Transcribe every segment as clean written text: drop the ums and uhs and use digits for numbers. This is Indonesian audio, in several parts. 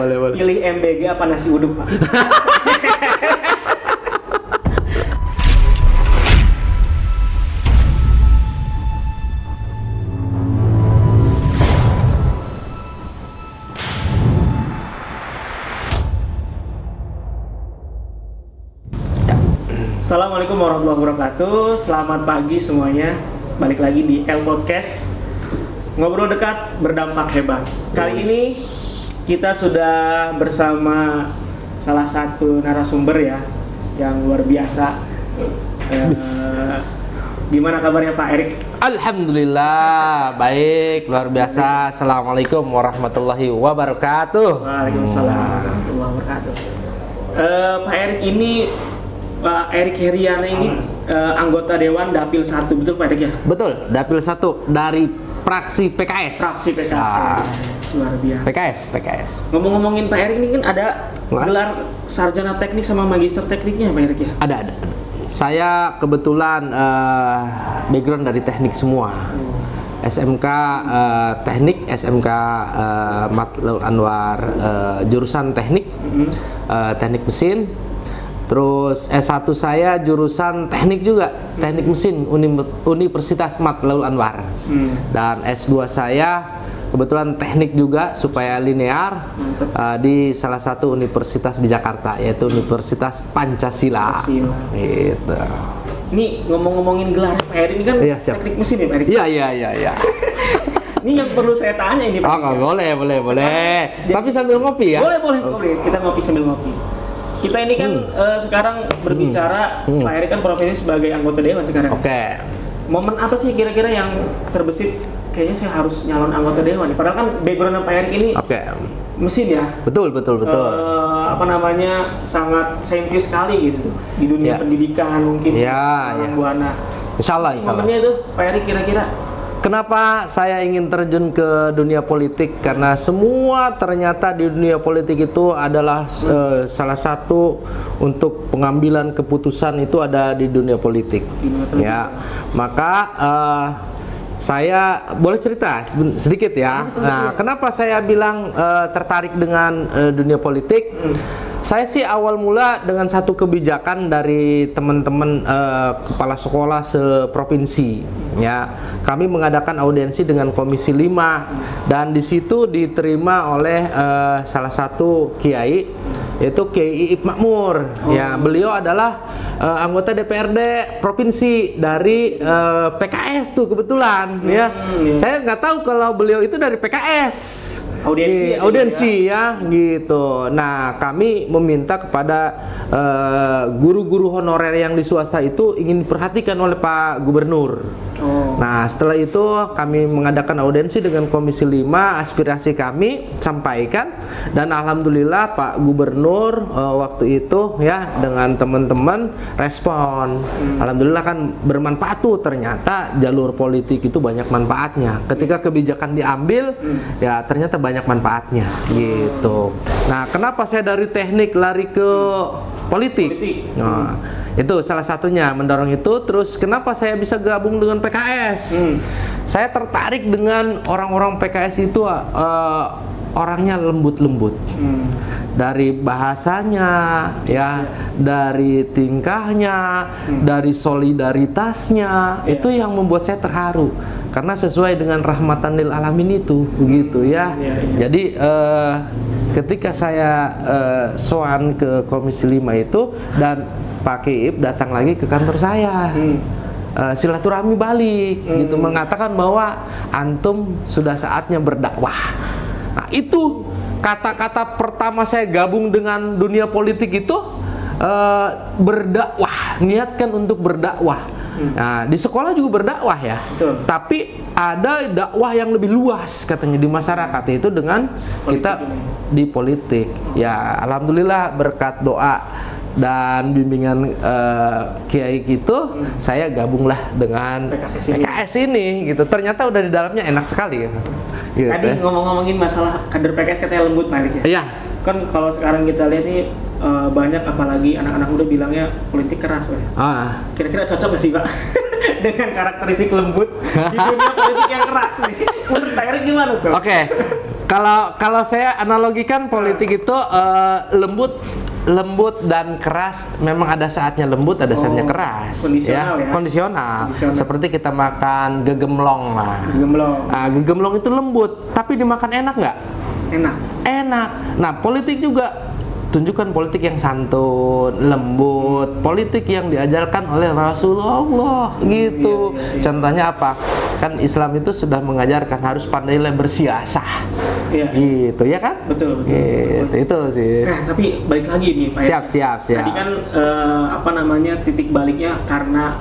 Boleh. Pilih MBG apa nasi uduk, Pak? Assalamualaikum warahmatullahi wabarakatuh. Selamat pagi semuanya. Balik lagi di L Podcast. Ngobrol dekat, berdampak hebat. Kali ini kita sudah bersama salah satu narasumber ya yang luar biasa. Gimana kabarnya Pak Erik? Alhamdulillah, baik, luar biasa. Assalamualaikum warahmatullahi wabarakatuh. Waalaikumsalam warahmatullahi wabarakatuh. Pak Erik ini, Pak Erik Heriana ini anggota Dewan Dapil 1, betul Pak Erik ya? Betul, Dapil 1 dari fraksi PKS. Fraksi PKS. Luar biasa. PKS. Ngomong-ngomongin Pak Erik ini kan ada gelar sarjana teknik sama magister tekniknya Pak Erik ya? Ada. Saya kebetulan background dari teknik semua. SMK teknik, SMK Matlaul Anwar jurusan teknik, teknik mesin. Terus S1 saya jurusan teknik juga, teknik mesin Universitas Matlaul Anwar. Dan S2 saya kebetulan teknik juga supaya linear di salah satu universitas di Jakarta, yaitu Universitas Pancasila. Gitu. Ini ngomong-ngomongin gelar Pak Erik ini kan teknik mesin ya Pak Erik? Iya. Ini yang perlu saya tanya ini Pak Erik. Boleh. Tapi sambil ngopi ya? Boleh. Kita ngopi sambil ngopi. Kita ini kan sekarang berbicara, Pak Erik kan profesinya sebagai anggota Dewan sekarang. Oke. Momen apa sih kira-kira yang terbesit, kayaknya saya harus nyalon anggota Dewan nih? Padahal kan background Pak Erik ini mesin ya? Betul. Sangat saintis sekali gitu di dunia pendidikan mungkin. Buana. Insya Allah. Momennya itu Pak Erik kira-kira kenapa saya ingin terjun ke dunia politik? Karena semua ternyata di dunia politik itu adalah salah satu untuk pengambilan keputusan itu ada di dunia politik. Ya, maka saya boleh cerita sedikit ya. Nah, kenapa saya bilang tertarik dengan dunia politik? Saya sih awal mula dengan satu kebijakan dari teman-teman kepala sekolah seprovinsi. Ya, kami mengadakan audiensi dengan Komisi 5 dan di situ diterima oleh salah satu kiai, yaitu Kiai Iip Makmur. Ya, beliau adalah anggota DPRD provinsi dari PKS tuh kebetulan. Saya nggak tahu kalau beliau itu dari PKS. Audiensi ya gitu. Nah, kami meminta kepada guru-guru honorer yang di swasta itu ingin diperhatikan oleh Pak Gubernur. Nah, setelah itu kami mengadakan audiensi dengan Komisi 5, aspirasi kami sampaikan dan alhamdulillah Pak Gubernur waktu itu ya dengan teman-teman respon. Alhamdulillah kan bermanfaat tuh, ternyata jalur politik itu banyak manfaatnya. Ketika kebijakan diambil ya ternyata banyak manfaatnya gitu. Nah, kenapa saya dari teknik lari ke politik? Nah, itu salah satunya mendorong itu. Terus kenapa saya bisa gabung dengan PKS? Saya tertarik dengan orang-orang PKS itu orangnya lembut-lembut. Dari bahasanya ya, dari tingkahnya, dari solidaritasnya, itu yang membuat saya terharu. Karena sesuai dengan rahmatan lil alamin itu begitu ya. Jadi ketika saya soan ke Komisi 5 itu dan Pak Kiip datang lagi ke kantor saya, silaturahmi balik gitu, mengatakan bahwa antum sudah saatnya berdakwah. Nah, itu kata-kata pertama saya gabung dengan dunia politik itu, berdakwah, niatkan untuk berdakwah. Nah, di sekolah juga berdakwah ya. Betul. Tapi ada dakwah yang lebih luas katanya di masyarakat, itu dengan kita di politik. Ya, alhamdulillah berkat doa dan bimbingan kiai gitu, saya gabunglah dengan PKS ini gitu. Ternyata udah di dalamnya enak sekali ya. Gitu. Tadi ngomong-ngomongin masalah kader PKS katanya lembut Pak Erik ya? Iya. Kan kalau sekarang kita lihat nih banyak apalagi anak-anak muda bilangnya politik keras Pak. Kira-kira cocok nggak sih Pak dengan karakteristik lembut di dunia politik yang keras nih? Menurut Pak Erik gimana tuh? Oke. Kalau saya analogikan politik itu lembut dan keras. Memang ada saatnya lembut, ada saatnya keras. Kondisional ya? Kondisional. Seperti kita makan gegemlong lah. Gegemlong. Nah, gegemlong itu lembut, tapi dimakan enak nggak? Enak. Nah, politik juga. Tunjukkan politik yang santun, lembut, politik yang diajarkan oleh Rasulullah gitu. Iya. Contohnya apa? Kan Islam itu sudah mengajarkan harus pandailah bersiasah. Iya. Gitu ya kan? Betul. Gitu, itu sih. Nah, tapi balik lagi nih Pak. Siap. Tadi kan titik baliknya karena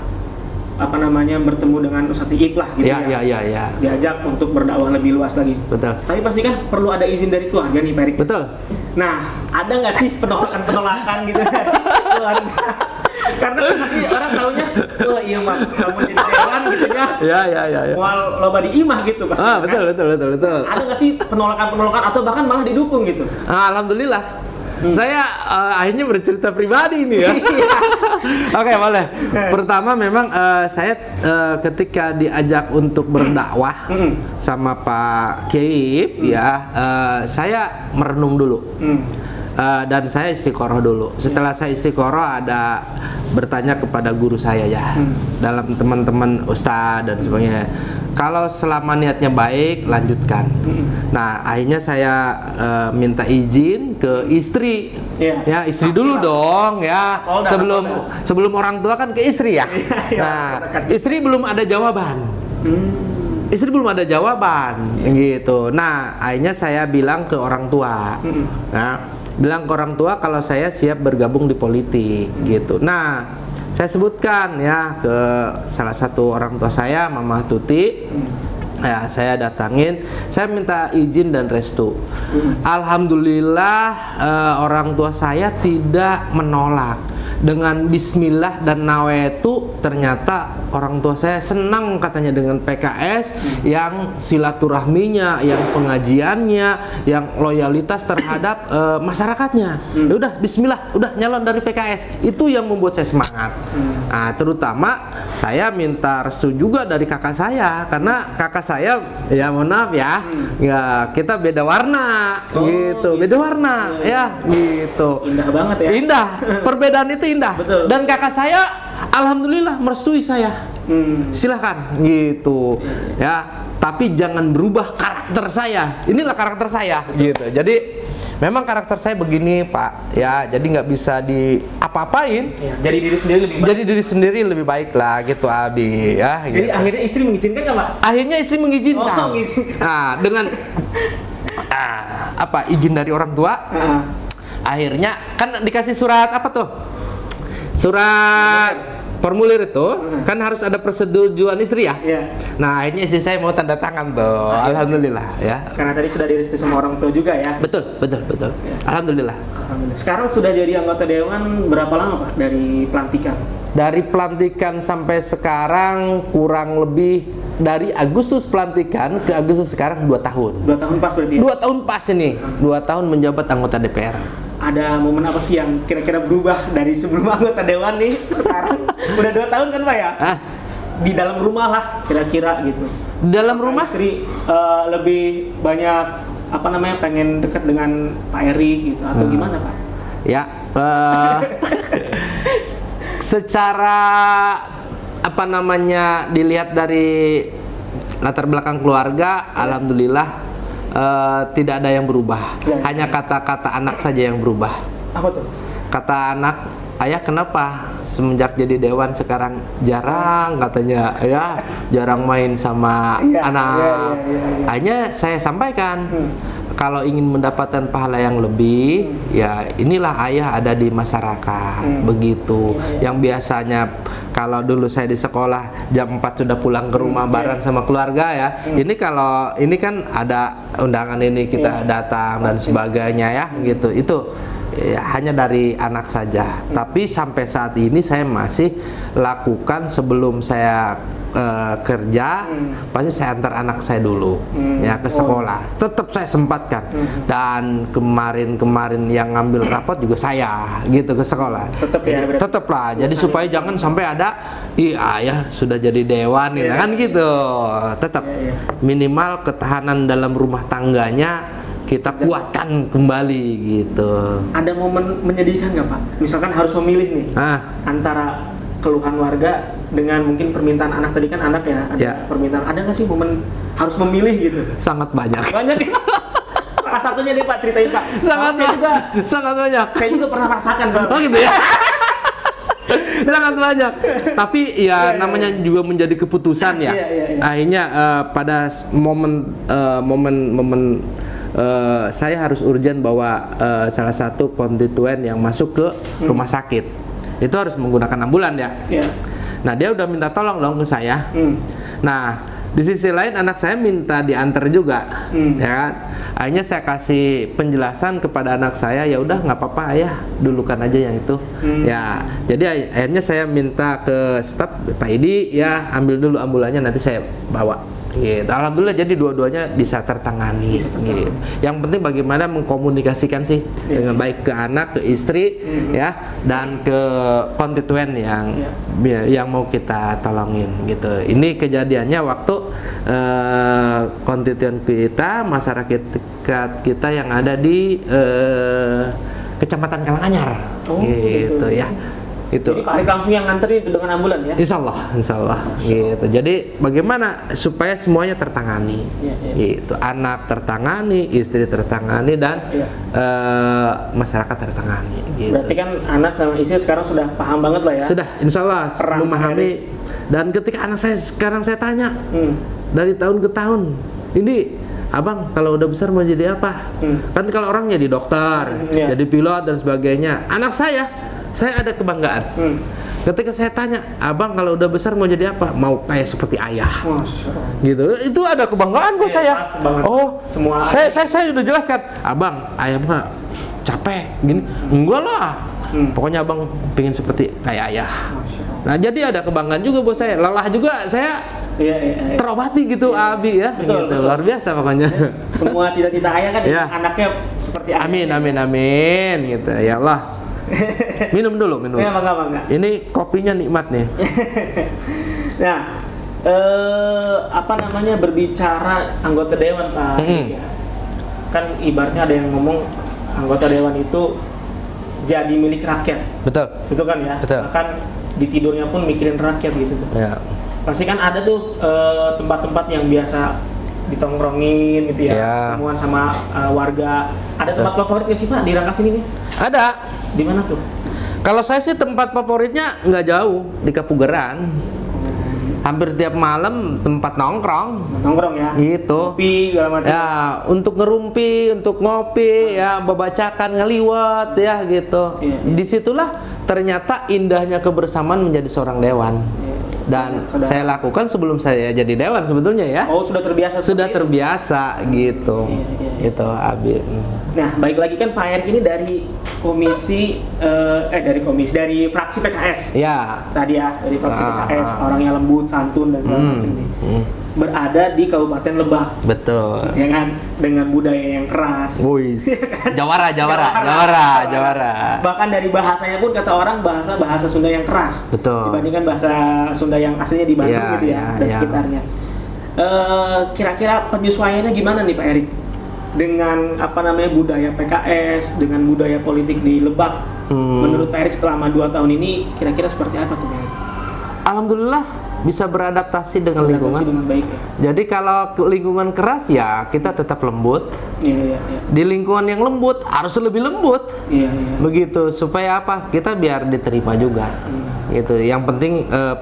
bertemu dengan Ustadz Iip lah gitu ya. Iya. Diajak untuk berdakwah lebih luas lagi. Betul. Tapi pasti kan perlu ada izin dari keluarga nih Pak Erik. Betul. Nah, ada nggak sih penolakan gitu dari keluarga? Karena pasti orang taunya, oh iya mah kamu jadi dewan gitu ya. Iya. Mual loba di imah gitu pasti. Betul. Ada nggak sih penolakan atau bahkan malah didukung gitu? Alhamdulillah. Saya akhirnya bercerita pribadi nih ya. Oke, boleh. Pertama memang saya ketika diajak untuk berdakwah sama Pak Kiai ya, saya merenung dulu. Dan saya istiqoroh dulu. Setelah saya istiqoroh ada bertanya kepada guru saya ya, dalam teman-teman ustadz dan sebagainya. Kalau selama niatnya baik, lanjutkan. Nah, akhirnya saya minta izin ke istri. Ya, istri dulu dong ya. Sebelum orang tua kan ke istri ya. Nah, istri belum ada jawaban. Gitu. Nah, akhirnya saya bilang ke orang tua. Bilang ke orang tua kalau saya siap bergabung di politik gitu. Nah, saya sebutkan ya ke salah satu orang tua saya, Mama Tuti. Ya, saya datangin, saya minta izin dan restu. Alhamdulillah orang tua saya tidak menolak. Dengan bismillah dan nawaitu, ternyata orang tua saya senang katanya dengan PKS yang silaturahminya, yang pengajiannya, yang loyalitas terhadap masyarakatnya. Ya udah bismillah, udah nyalon dari PKS. Itu yang membuat saya semangat. Nah, terutama saya minta restu juga dari kakak saya, karena kakak saya ya mohon maaf ya, ya kita beda warna gitu. Beda warna ya gitu. Indah banget ya. Indah. Perbedaan itu indah. Betul. Dan kakak saya alhamdulillah merestui saya. Silahkan gitu ya, tapi jangan berubah karakter saya. Inilah karakter saya gitu. Jadi memang karakter saya begini Pak ya, jadi nggak bisa di-apa-apain ya, jadi diri sendiri lebih baik. Jadi diri sendiri lebih baik lah gitu Abi ya. Jadi gitu. akhirnya istri mengizinkan nggak Pak? Akhirnya istri mengizinkan. Oh, mengizinkan. Nah, dengan izin dari orang tua. Akhirnya kan dikasih surat apa tuh? Surat formulir itu kan harus ada persetujuan istri ya. Nah, akhirnya istri saya mau tanda tangan tuh. Alhamdulillah ya. Karena tadi sudah direstui sama orang tua juga ya. Betul. Ya. Alhamdulillah. Sekarang sudah jadi anggota dewan berapa lama Pak dari pelantikan? Dari pelantikan sampai sekarang kurang lebih dari Agustus pelantikan ke Agustus sekarang 2 tahun. 2 tahun pas berarti ya? 2 tahun pas ini. 2 tahun menjabat anggota DPR. Ada momen apa sih yang kira-kira berubah dari sebelum anggota dewan nih sekarang? Udah 2 tahun kan Pak ya? Di dalam rumah lah kira-kira gitu. Dalam rumah? Istri lebih banyak pengen dekat dengan Pak Eri gitu atau gimana Pak? Ya, secara dilihat dari latar belakang keluarga, alhamdulillah tidak ada yang berubah. Hanya kata-kata anak saja yang berubah. Apa tuh? Kata anak, ayah kenapa semenjak jadi dewan sekarang jarang katanya ya, jarang main sama anak. Hanya saya sampaikan kalau ingin mendapatkan pahala yang lebih, ya inilah ayah ada di masyarakat begitu. Yang biasanya kalau dulu saya di sekolah jam 4 sudah pulang ke rumah bareng sama keluarga ya. Ini kalau ini kan ada undangan ini kita datang dan sebagainya ya gitu. Itu ya, hanya dari anak saja. Tapi sampai saat ini saya masih lakukan sebelum saya kerja, pasti saya antar anak saya dulu ya ke sekolah. Tetap saya sempatkan. Dan kemarin yang ngambil rapot juga saya gitu ke sekolah. Tetap lah. Jadi supaya jangan sampai ada ayah sudah jadi dewan kan gitu. Tetap minimal ketahanan dalam rumah tangganya kita kuatkan kembali gitu. Ada momen menyedihkan nggak Pak? Misalkan harus memilih nih antara keluhan warga dengan mungkin permintaan anak, tadi kan anak ya, ada permintaan, ada nggak sih momen harus memilih gitu? Sangat banyak. Banyak ya? Salah satunya nih Pak, ceritain Pak. Sangat banyak. Saya juga pernah merasakan. Oh gitu ya? Sangat banyak. Tapi ya namanya juga menjadi keputusan ya. Akhirnya pada momen saya harus urgent bahwa salah satu konstituen yang masuk ke rumah sakit itu harus menggunakan ambulan ya. Nah dia udah minta tolong dong ke saya. Nah di sisi lain anak saya minta diantar juga, ya kan? Akhirnya saya kasih penjelasan kepada anak saya, ya udah nggak apa-apa ayah, dulukan aja yang itu. Ya, jadi akhirnya saya minta ke staf Pak Idi, ya ambil dulu ambulannya nanti saya bawa. Gitu. Alhamdulillah jadi dua-duanya bisa tertangani. Gitu. Yang penting bagaimana mengkomunikasikan sih dengan baik ke anak, ke istri, ya, dan ke konstituen yang mau kita tolongin. Gitu. Ini kejadiannya waktu konstituen kita, masyarakat kita yang ada di Kecamatan Karanganyar. Gitu ya. Itu. Jadi Pak Arik langsung yang nganterin itu dengan ambulan ya? Insya Allah, gitu. Jadi bagaimana supaya semuanya tertangani, gitu. Anak tertangani, istri tertangani, dan masyarakat tertangani. Gitu. Berarti kan anak sama istri sekarang sudah paham banget lah ya? Sudah, Insya Allah memahami. Dan ketika anak saya sekarang saya tanya dari tahun ke tahun, ini abang kalau udah besar mau jadi apa? Kan kalau orang jadi dokter, jadi pilot dan sebagainya. Anak saya ada kebanggaan. Ketika saya tanya, abang kalau udah besar mau jadi apa? Mau kayak seperti ayah. Gitu. Itu ada kebanggaan buat saya. Oh, semua. Saya udah jelaskan, abang, ayah mah capek gini. Enggak lah. Pokoknya abang pengen seperti kayak ayah. Nah, jadi ada kebanggaan juga buat saya. Lelah juga saya terobati gitu, Abi ya. Betul, gitu. Luar biasa pokoknya. Semua cita-cita ayah kan anaknya seperti ayah. Amin gitu. Ya Allah. Minum dulu. Ya, bangga. Ini kopinya nikmat nih. Nah, berbicara anggota dewan Pak, kan ibaratnya ada yang ngomong anggota dewan itu jadi milik rakyat. Betul kan ya? Betul. Bahkan di tidurnya pun mikirin rakyat gitu. Ya. Pasti kan ada tuh tempat-tempat yang biasa ditongkrongin gitu ya, ketemuan sama warga. Ada tempat favorit nggak sih Pak di Rangkas ini nih? Ada. Di mana tuh? Kalau saya sih tempat favoritnya nggak jauh, di Kapugeran. Hampir tiap malam tempat nongkrong ya? Gitu. Ngopi, segala macam. Ya, untuk ngerumpi, untuk ngopi, ya, membacakan ngeliwat, ya gitu. Disitulah ternyata indahnya kebersamaan menjadi seorang dewan. Dan saya lakukan sebelum saya jadi dewan sebetulnya ya. Oh, sudah terbiasa. Sudah terbiasa gitu. Gitu, Abi. Nah, baik lagi kan Pak Erik ini dari dari fraksi PKS. Ya. Tadi ya, dari fraksi PKS, orangnya lembut, santun dan segala macam nih. Berada di Kabupaten Lebak. Betul. Ya kan, dengan budaya yang keras. Wih. Jawara. Bahkan dari bahasanya pun kata orang bahasa Sunda yang keras. Betul. Dibandingkan bahasa Sunda yang aslinya di Bandung gitu ya, dan sekitarnya. Kira-kira penyesuaiannya gimana nih Pak Erik? Dengan budaya PKS, dengan budaya politik di Lebak, menurut Pak Erik selama 2 tahun ini kira-kira seperti apa tuh Pak Erik? Alhamdulillah bisa beradaptasi dengan lingkungan. Dengan baik ya. Jadi kalau lingkungan keras ya kita tetap lembut. Di lingkungan yang lembut harus lebih lembut. Begitu supaya apa? Kita biar diterima juga. Gitu. Yang penting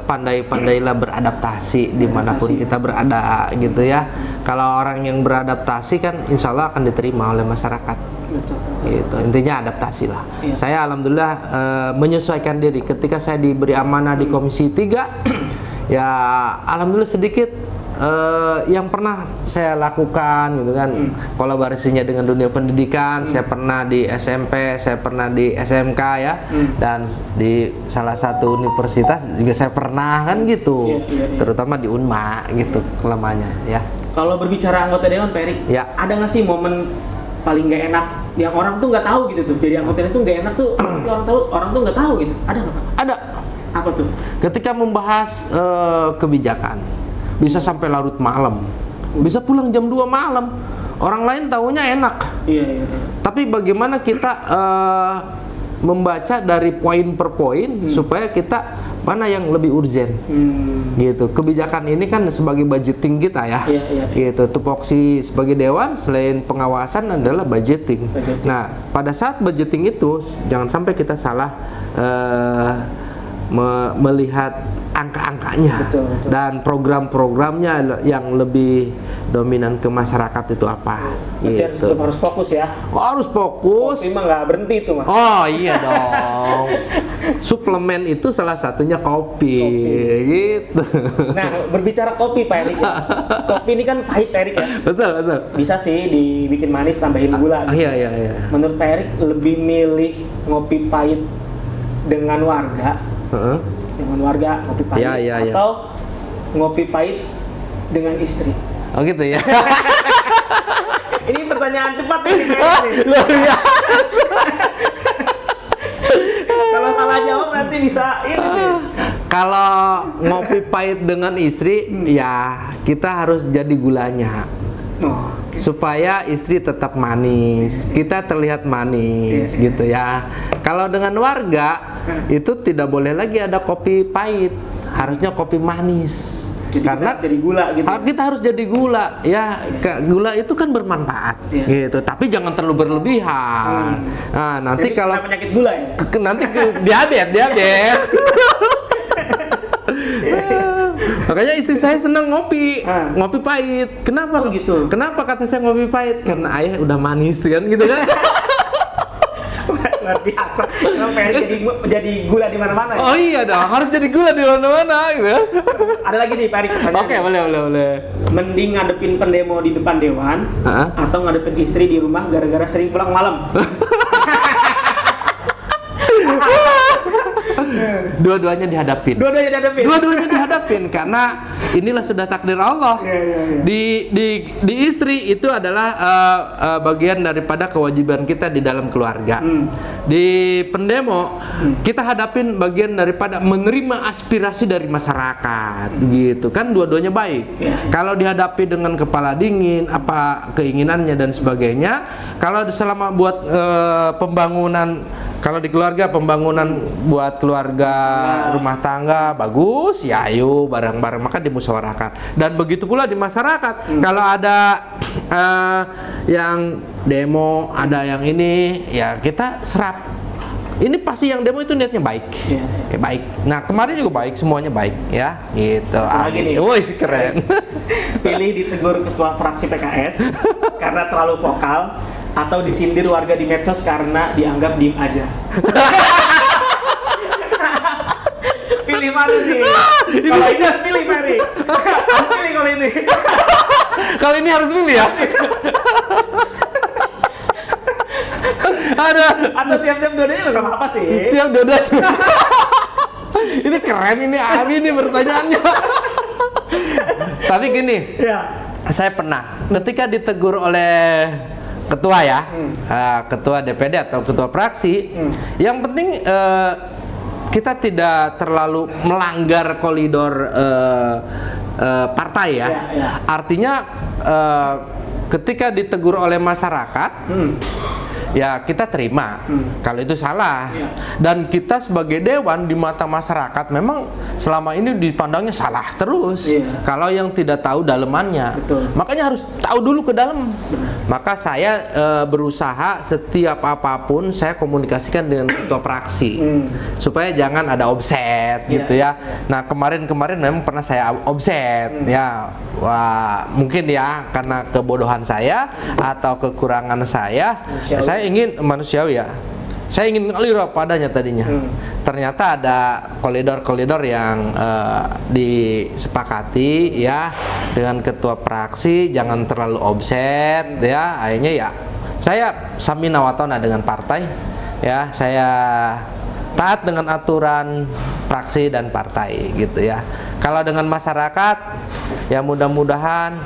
pandai-pandailah beradaptasi dimanapun kita berada gitu ya. Kalau orang yang beradaptasi kan insya Allah akan diterima oleh masyarakat. Betul. Gitu. Intinya adaptasi lah. Saya alhamdulillah menyesuaikan diri ketika saya diberi amanah di Komisi 3. Ya alhamdulillah sedikit yang pernah saya lakukan gitu kan, kolaborasinya dengan dunia pendidikan. Saya pernah di SMP, saya pernah di SMK ya, dan di salah satu universitas juga saya pernah kan gitu, terutama di Unma gitu kelemahannya ya. Kalau berbicara anggota dewan Pak Erik, ada nggak sih momen paling nggak enak yang orang tuh nggak tahu gitu tuh, jadi anggota itu nggak enak tuh, orang tuh nggak tahu gitu, ada nggak Pak? Ada. Apa tuh? Ketika membahas kebijakan bisa sampai larut malam, bisa pulang jam 2 malam. Orang lain taunya enak. Iya. Tapi bagaimana kita membaca dari poin per poin supaya kita mana yang lebih urgent. Gitu. Kebijakan ini kan sebagai budgeting kita ya. Iya. Gitu. Tupoksi sebagai dewan selain pengawasan adalah budgeting. Nah, pada saat budgeting itu jangan sampai kita salah melihat angka-angkanya. Betul. Dan program-programnya yang lebih dominan ke masyarakat itu apa. Berarti Gitu. harus fokus ya. Harus fokus. Kopi mah nggak berhenti tuh mah. Oh iya dong. Suplemen itu salah satunya kopi. Gitu. Nah, berbicara kopi Pak Erik ya. Kopi ini kan pahit Pak Erik ya. Betul. Bisa sih dibikin manis tambahin gula gitu. Iya. Menurut Pak Erik lebih milih ngopi pahit dengan warga, Heeh. ngopi pahit Iya. atau ngopi pahit dengan istri? Oh gitu ya. Ini pertanyaan cepat nih Pak Erik nih. Luar biasa. Kalau salah jawab nanti bisa ini nih. Kalau ngopi pahit dengan istri, ya kita harus jadi gulanya. Oh, Supaya istri tetap manis, kita terlihat manis gitu ya. Kalau dengan warga itu tidak boleh lagi ada kopi pahit, harusnya kopi manis. jadi Karena kita jadi gula gitu. kita harus jadi gula ya. Gula itu kan bermanfaat gitu, tapi jangan terlalu berlebihan. Nah, nanti Jadi kalau kena penyakit gula ya. nanti ke diabetes. Makanya istri saya senang ngopi pahit. Kenapa? Oh, gitu. Kenapa kata saya ngopi pahit? Karena ayah udah manis kan, gitu kan? Luar biasa. Kalau Pak Erik jadi gula di mana-mana ya. Oh iya dong, harus jadi gula di mana-mana, gitu. Ada lagi nih Pak Erik pertanyaan. Oke, boleh. Mending ngadepin pendemo di depan dewan atau ngadepin istri di rumah gara-gara sering pulang malam? Dua-duanya dihadapin. Dua-duanya dihadapin karena inilah sudah takdir Allah. Iya. Di istri itu adalah bagian daripada kewajiban kita di dalam keluarga. Di pendemo kita hadapin bagian daripada menerima aspirasi dari masyarakat, gitu kan, dua-duanya baik. Kalau dihadapi dengan kepala dingin, apa keinginannya dan sebagainya, kalau selama buat pembangunan, kalau di keluarga pembangunan buat keluarga rumah tangga bagus, ya ayo bareng-bareng, maka dimusyawarahkan. Dan begitu pula di masyarakat, kalau ada yang demo, ada yang ini, ya kita serap. Ini pasti yang demo itu niatnya baik, baik. Nah kemarin juga baik, semuanya baik, ya, gitu. Lagi nih. Wih keren. Pilih ditegur ketua fraksi PKS karena terlalu vokal, atau disindir warga di medsos karena dianggap diem aja. Pilih mana nih? Kalau ini harus pilih Pak Erik. Harus pilih kalau ini. Kalau ini harus pilih ya. Ada siap-siap dua-duanya nggak apa-apa sih. Siap dua-duanya. Ini keren, ini Abi nih pertanyaannya. Tapi gini, saya pernah ketika ditegur oleh ketua ya, ketua DPD atau ketua fraksi, yang penting kita tidak terlalu melanggar koridor partai ya. Artinya ketika ditegur oleh masyarakat, ya kita terima kalau itu salah. Dan kita sebagai dewan di mata masyarakat memang selama ini dipandangnya salah terus. Kalau yang tidak tahu dalemannya. Makanya harus tahu dulu ke dalam. Maka saya berusaha setiap apapun saya komunikasikan dengan ketua fraksi supaya jangan ada offset gitu ya. Nah kemarin memang pernah saya offset ya. Wah mungkin ya karena kebodohan saya atau kekurangan saya ingin manusiawi ya. Saya ingin ngalir apa adanya tadinya. Ternyata ada koridor-koridor yang disepakati ya dengan ketua fraksi, jangan terlalu offset ya. Akhirnya ya saya samina watona dengan partai ya. Saya taat dengan aturan fraksi dan partai gitu ya. Kalau dengan masyarakat Ya mudah-mudahan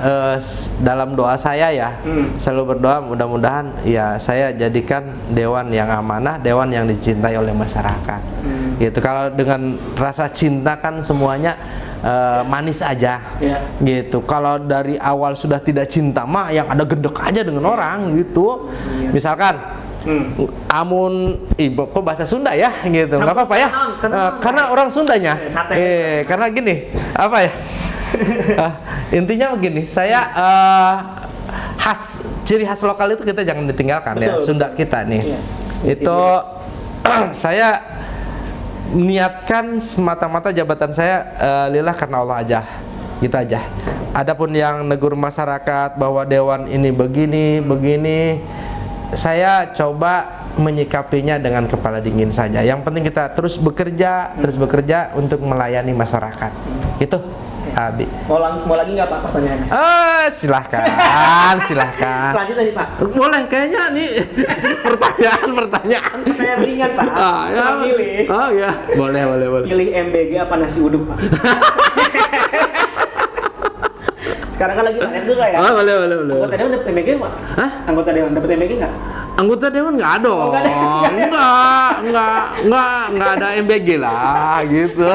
dalam doa saya ya, selalu berdoa mudah-mudahan ya saya jadikan dewan yang amanah, dewan yang dicintai oleh masyarakat. Gitu. Kalau dengan rasa cinta kan semuanya manis aja, gitu. Kalau dari awal sudah tidak cinta mah yang ada gendek aja dengan orang gitu. Misalkan amun ibu kok bahasa Sunda ya gitu, nggak apa-apa ya, karena orang Sundanya, karena gini apa ya, intinya begini, saya ciri khas lokal itu kita jangan ditinggalkan. Betul. Ya Sunda kita nih, itu saya niatkan semata-mata jabatan saya lillah karena Allah aja, gitu aja. Adapun yang negur masyarakat bahwa dewan ini begini, saya coba menyikapinya dengan kepala dingin saja. Yang penting kita terus bekerja untuk melayani masyarakat. Itu, Abi. Mau lagi nggak Pak pertanyaannya? Silahkan. Selanjutnya nih Pak. Boleh, kayaknya nih pertanyaan. Pertanyaan ringan Pak. Ya. Pilih. Oh ya, boleh. Pilih MBG apa nasi uduk Pak? Sekarang kan lagi panen tuh ya. Boleh. Anggota dewan dapat MBG Pak? Hah? Anggota dewan dapat MBG nggak? Anggota dewan nggak ada. Nggak ada MBG lah gitu.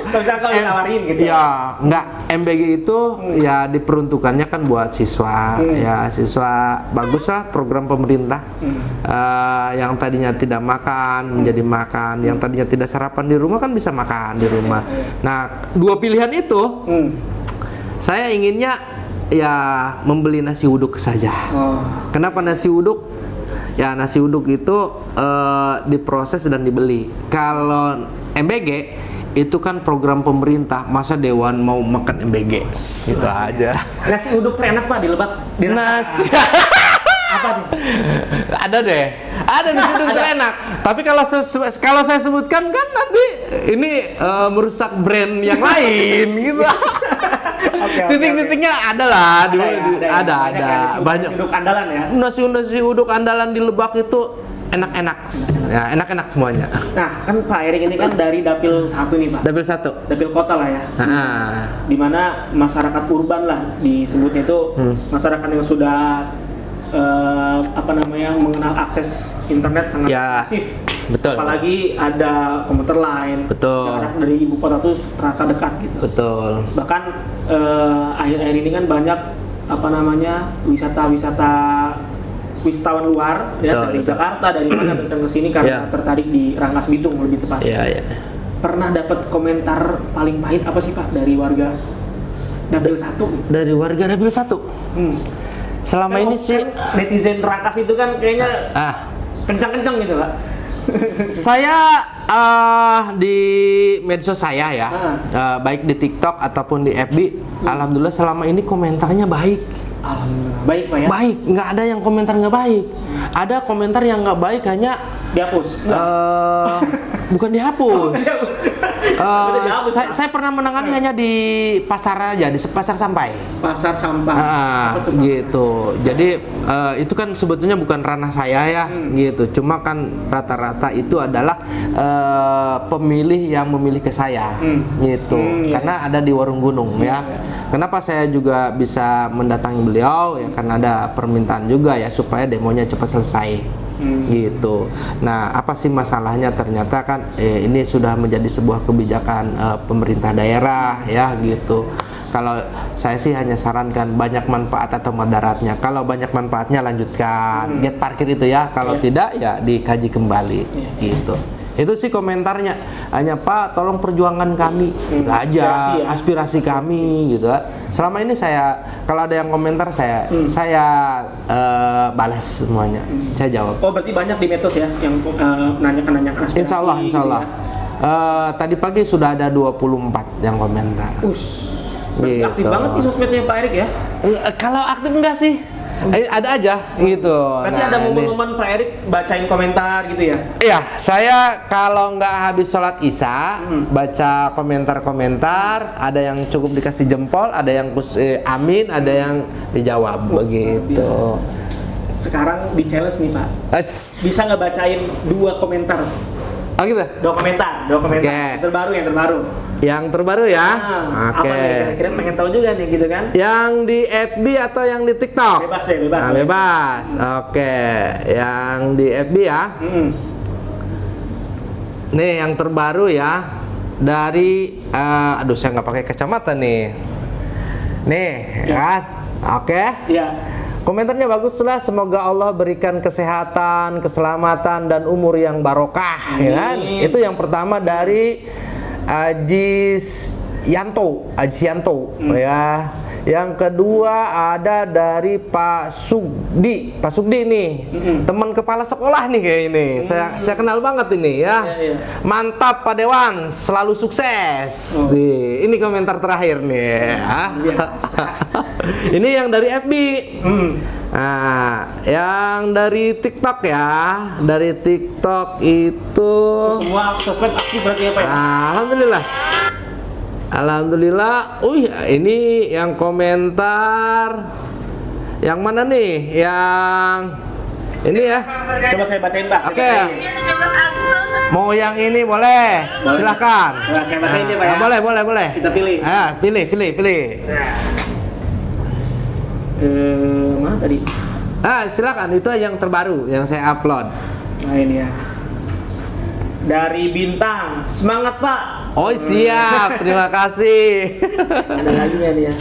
Tersangka ditawarin gitu. Ya, nggak. MBG itu ya diperuntukannya kan buat siswa. Ya, siswa bagus lah program pemerintah. Yang tadinya tidak makan menjadi makan, yang tadinya tidak sarapan di rumah kan bisa makan di rumah. Nah, dua pilihan itu saya inginnya ya membeli nasi uduk saja. Kenapa nasi uduk? Ya nasi uduk itu diproses dan dibeli. Kalau MBG itu kan program pemerintah, masa dewan mau makan MBG? Gitu aja. Nasi uduk terenak Pak di Lebak. Nasi apa nih? Ada nasi uduk terenak. Tapi kalau saya sebutkan kan nanti ini merusak brand yang lain gitu. Titik-titiknya ada lah, ada banyak. Nasi uduk andalan ya. Nasi uduk andalan di Lebak itu enak-enak, ya enak-enak semuanya. Nah kan Pak Erik ini kan dari Dapil 1 nih Pak. Dapil kota lah ya. Dimana masyarakat urban lah disebutnya itu masyarakat yang sudah mengenal akses internet sangat masif. Betul. Apalagi ada komuter lain. Betul. Jarak dari ibu kota tuh terasa dekat gitu. Betul. Bahkan akhir-akhir ini kan banyak wisatawan luar ya dari Jakarta, dari mana datang ke sini karena tertarik di Rangkas Bitung lebih tepat. Iya. Pernah dapat komentar paling pahit apa sih Pak dari warga Dapil 1? Dari warga Dapil 1. Selama ini sih netizen Rangkas itu kan kayaknya kencang-kencang gitu Pak. Saya di medsos saya ya, baik di TikTok ataupun di FB, alhamdulillah selama ini komentarnya baik. Alhamdulillah baik Pak ya. Baik, nggak ada yang komentar nggak baik. Ada komentar yang nggak baik hanya dihapus. Bukan dihapus. Saya pernah menangani hanya di pasar aja, di pasar sampai. Pasar sampah. Gitu. Jadi itu kan sebetulnya bukan ranah saya ya, gitu. Cuma kan rata-rata itu adalah pemilih yang memilih ke saya, gitu. Karena ada di Warung Gunung ya. Kenapa saya juga bisa mendatangi beliau ya? Karena ada permintaan juga ya supaya demonya cepat selesai. Gitu. Nah, apa sih masalahnya? Ternyata kan ini sudah menjadi sebuah kebijakan pemerintah daerah ya gitu. Kalau saya sih hanya sarankan banyak manfaat atau madaratnya. Kalau banyak manfaatnya lanjutkan, get parkir itu ya. Kalau tidak ya dikaji kembali gitu. Itu sih komentarnya. Hanya Pak, tolong perjuangan kami. Gitu aja, aspirasi kami gitu. Selama ini saya kalau ada yang komentar saya balas semuanya. Saya jawab. Oh, berarti banyak di medsos ya yang nanyakan aspirasi. Insya Allah. Gitu ya? Tadi pagi sudah ada 24 yang komentar. Berarti aktif banget nih sosmednya Pak Erik ya? Kalau aktif enggak sih? Ada aja gitu. Berarti ada momen-momen Pak Erik bacain komentar gitu ya? Iya, saya kalau nggak habis sholat isya baca komentar-komentar, ada yang cukup dikasih jempol, ada yang amin, ada yang dijawab begitu. Sekarang di challenge nih Pak, bisa nggak bacain 2 komentar Oh gitu. Dokumenter. Oke. Yang terbaru. Yang terbaru ya. Apa nih? Kira-kira pengen tahu juga nih gitu kan? Yang di FB atau yang di TikTok? Bebas deh, bebas. Nah, bebas. Oke. Yang di FB ya. Nih yang terbaru ya. Dari aduh saya nggak pakai kacamata nih. Nih, ya kan? Oke. Iya. Komentarnya bagus lah, semoga Allah berikan kesehatan, keselamatan dan umur yang barokah, ya kan? Itu yang pertama dari Ajis Yanto, ya. Yang kedua ada dari Pak Sugdi nih, teman kepala sekolah nih kayak ini. Saya kenal banget ini ya. Mantap Pak Dewan, selalu sukses. Ini komentar terakhir nih. Ini yang dari FB. Nah, yang dari TikTok ya. Dari TikTok itu semua sosmed aktif berarti ya Pak ya? Alhamdulillah. Ini yang komentar yang mana nih? Yang ini ya. Coba saya bacain Pak. Oke. Mau yang ini boleh. Silakan. Coba saya bacain ya Pak ya. Boleh. Kita pilih. Pilih. Mana tadi? Silakan, itu yang terbaru yang saya upload. Nah ini ya. Dari Bintang, semangat Pak. Oh siap, terima kasih. Ada lagi ya nih ya.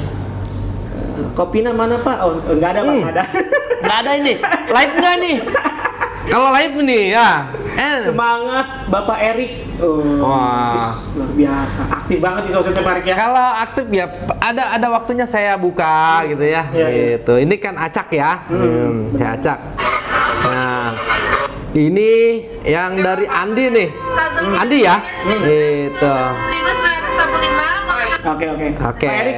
Kopinya mana Pak? Oh enggak ada Pak, enggak ada. Nggak ada ini, live nggak nih? Kalau live nih ya. Semangat Bapak Erik. Wah. Luar biasa, aktif banget di sosial media Pak Erik ya. Kalau aktif ya ada waktunya saya buka gitu ya. Gitu. Ini kan acak ya. Saya acak. Nah, ini yang dari Andi nih. Andi ya. Gitu. Oke. Oke. Pak Erik,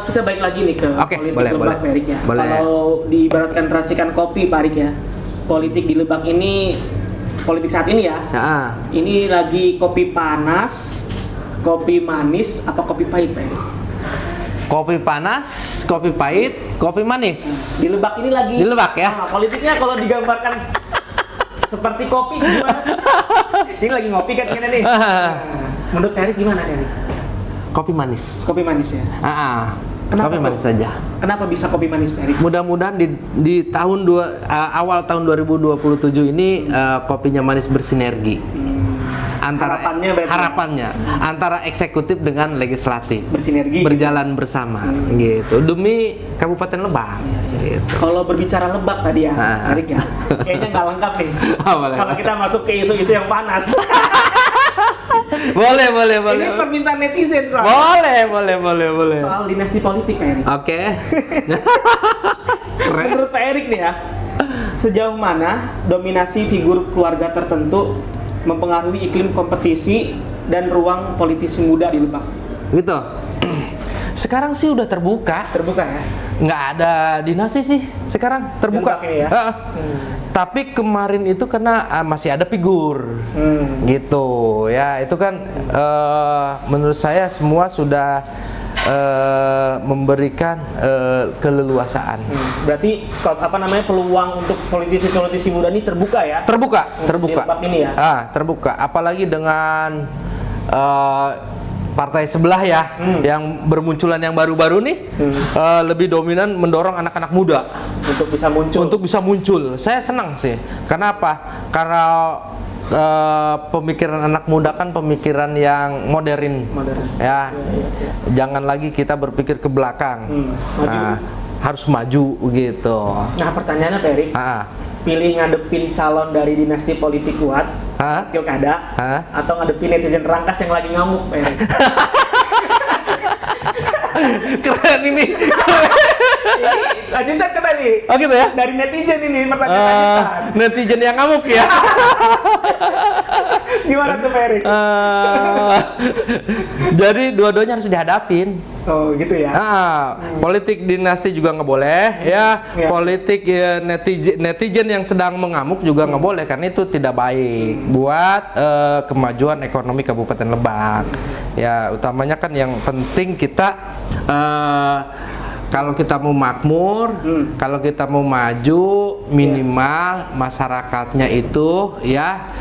kita balik lagi nih ke politik boleh. Lebak Pak Erik ya. Boleh. Kalau diibaratkan racikan kopi Pak Erik ya, politik di Lebak ini, politik saat ini ya, ini lagi kopi panas, kopi manis, apa kopi pahit Pak Erik? Kopi panas, kopi pahit, kopi manis. Di Lebak ini lagi. Di Lebak ya. Nah, politiknya kalau digambarkan seperti kopi gimana sih? Ini lagi ngopi kan gimana nih? Menurut Pak Erik gimana Erik? Kopi manis. Kopi manis ya. Kenapa Kopi manis saja. Kenapa bisa kopi manis Pak Erik? Mudah-mudahan di tahun awal tahun 2027 ini kopinya manis bersinergi. Harapannya antara eksekutif dengan legislatif bersinergi berjalan bersama gitu demi Kabupaten Lebak gitu. Kalau berbicara Lebak tadi ya Erik ya, kayaknya nggak lengkap nih kalau kita masuk ke isu-isu yang panas. boleh ini permintaan netizen soal boleh soal dinasti politik Pak Erik. Oke. Menurut Pak Erik nih ya, sejauh mana dominasi figur keluarga tertentu mempengaruhi iklim kompetisi dan ruang politisi muda di Lebak? Gitu. Sekarang sih udah terbuka ya? Nggak ada dinasti sih sekarang, terbuka. Ya? Tapi kemarin itu karena masih ada figur gitu ya, itu kan menurut saya semua sudah memberikan keleluasaan. Berarti peluang untuk politisi muda ini terbuka ya? Terbuka. Di Lebak ini ya? Terbuka. Apalagi dengan partai sebelah ya, yang bermunculan yang baru-baru nih, lebih dominan mendorong anak-anak muda untuk bisa muncul. Saya senang sih. Kenapa? Karena pemikiran anak muda kan pemikiran yang modern. Ya. Jangan lagi kita berpikir ke belakang. Harus maju gitu. Nah, pertanyaannya Pak Erik, pilih ngadepin calon dari dinasti politik kuat pilkada atau ngadepin netizen rangkas yang lagi ngamuk Pak Erik? Keren ini. Lanjutan ke tadi. Oh gitu ya? Dari netizen ini pertanyaan. Netizen yang ngamuk ya. Gimana tuh Pak Erik? Jadi dua-duanya harus dihadapin. Oh gitu ya. Politik dinasti juga nggak boleh ya. Politik netizen yang sedang mengamuk juga nggak boleh, karena itu tidak baik buat kemajuan ekonomi Kabupaten Lebak. Ya utamanya kan yang penting kita kalau kita mau makmur, kalau kita mau maju, minimal masyarakatnya itu ya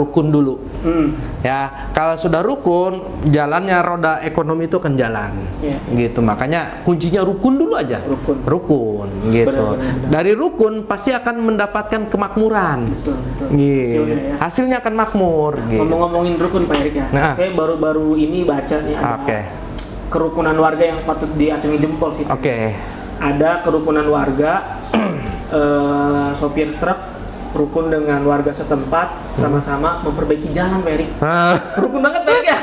rukun dulu. Hmm. Ya, kalau sudah rukun, jalannya roda ekonomi itu akan jalan. Iya. Gitu. Makanya kuncinya rukun dulu aja. Rukun. Gitu. Benar. Dari rukun pasti akan mendapatkan kemakmuran. Betul. Gitu. Hasilnya ya. Hasilnya akan makmur. Gitu. Ngomong-ngomongin rukun Pak Erik ya. Nah. Saya baru-baru ini baca nih ada Oke. kerukunan warga yang patut diacungi jempol sih. Oke. Ada kerukunan warga sopir truk rukun dengan warga setempat sama-sama memperbaiki jalan Pak Erik. Rukun banget Pak Erik ya.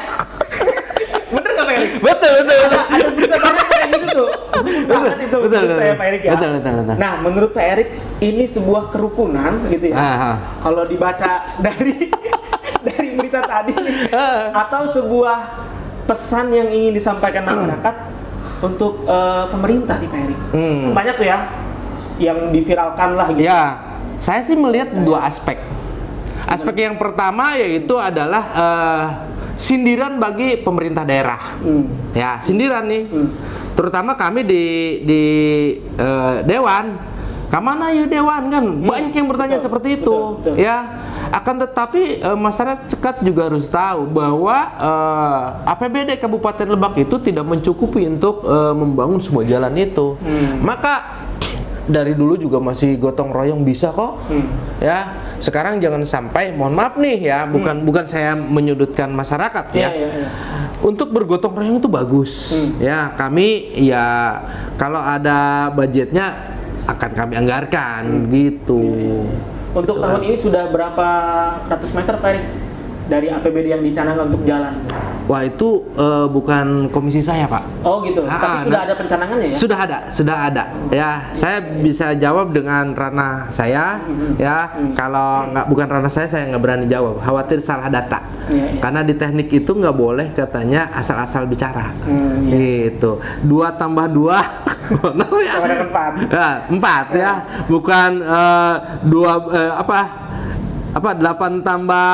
Bener nggak Pak Erik? Betul. Ada berita banget kayak gitu tuh. Banget itu menurut saya Pak Erik ya. Betul. Nah menurut Pak Erik ini sebuah kerukunan gitu ya. Kalau dibaca dari berita tadi atau sebuah pesan yang ingin disampaikan masyarakat untuk pemerintah nih Pak Erik. Banyak tuh ya yang diviralkan lah gitu. Ya, saya sih melihat dua aspek. Aspek yang pertama yaitu adalah sindiran bagi pemerintah daerah. Ya, sindiran nih. Terutama kami di Dewan. Kemana ya Dewan kan? Banyak yang bertanya seperti itu. Betul. Ya, akan tetapi masyarakat juga harus tahu bahwa APBD Kabupaten Lebak itu tidak mencukupi untuk membangun semua jalan itu. Maka dari dulu juga masih gotong royong bisa kok. Ya, sekarang jangan sampai, mohon maaf nih ya, bukan saya menyudutkan masyarakat ya. Untuk bergotong royong itu bagus. Ya, kami ya kalau ada budgetnya akan kami anggarkan gitu. Untuk tahun ini sudah berapa ratus meter Pak Erik dari APBD yang dicanangkan untuk jalan? Wah, itu bukan komisi saya, Pak. Oh gitu. Tapi sudah ada pencanangannya ya? Sudah ada. Ya, saya bisa jawab dengan ranah saya. Ya, kalau bukan ranah saya nggak berani jawab. Khawatir salah data. Karena di teknik itu nggak boleh katanya asal-asal bicara. Gitu. 2 tambah 2 sama dengan 4. Ya, 4 ya. Bukan 8 tambah